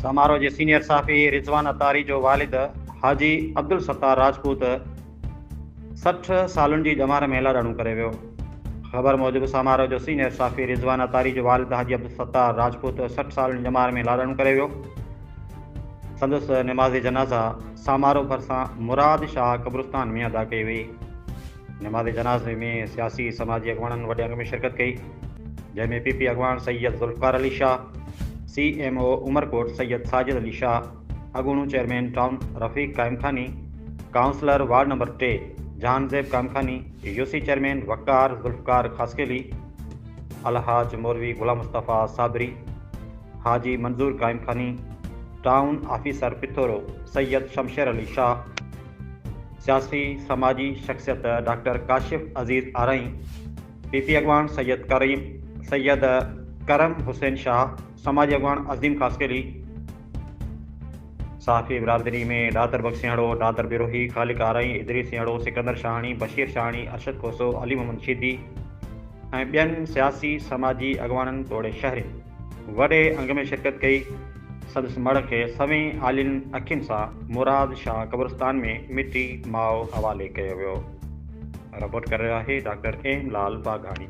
समारोह जे सीनियर साफ़ी रिज़वान अतारी जो वालिद हाजी अब्दुल सत्तार राजपूत 60 सालनि जी ॼमार में लाॾाणो करे वियो। ख़बर मूजिबि समारोह जो सीनियर साफ़ी रिज़वान अतारी जो वालिद हाजी अब्दुल सत्तार राजपूत 60 सालनि जी ॼमार में लाॾाणो करे वियो। संदसि नमाज़ी जनाज़ा समारोह भरिसां मुराद शाह क़ब्रिस्तान में अदा कई वई। नमाज़ी जनाज़े में सियासी समाजी अॻवाननि वॾे अंग में शिरकत कई, जंहिंमें पीपी अॻवान सैयद ज़ुल्फ़िकार अली शाह, CMO उमरकोट सैयद साजिद अली शाह, अॻूणो chairman town Rafiq Kaimkhani, councillor ward number 3 Jahanzeb Kaimkhani, UC chairman Waqar Zulfiqar Khaskheli, अलहाज मौलवी गुलाम मुस्तफ़ा साबरी, हाजी मंजूर कायमखानी, टाउन ऑफिसर पिथोरो सैयद शमशेर अली शाह, सियासी समाजी शख्सियत डॉक्टर काशिफ अज़ीज़ आरई, पीपी अॻवान सैयद करम हुसैन शाह, समाजी अॻवान अज़ीम ख़ासकेली, साफ़ी बिरादरी में डादर बख्शियाड़ो, डादर बिरोही, ख़ालिक आरई, इदरीस सियाड़ो, सिकंदर शाहानी, बशीर शाहानी, अरशद कोसो, अली मोहम्मद शीदी ऐं ॿियनि सियासी समाजी अॻवाननि तोड़े शहरी वॾे अंग में शिरकत कई। संदसि मड़ खे सवें आलिन अखियुनि सां मुराद शाह क़ब्रिस्तान में मिटी माओ हवाले कयो वियो। रिपोर्ट करे रहियो आहे डॉक्टर एम लाल बाघाणी।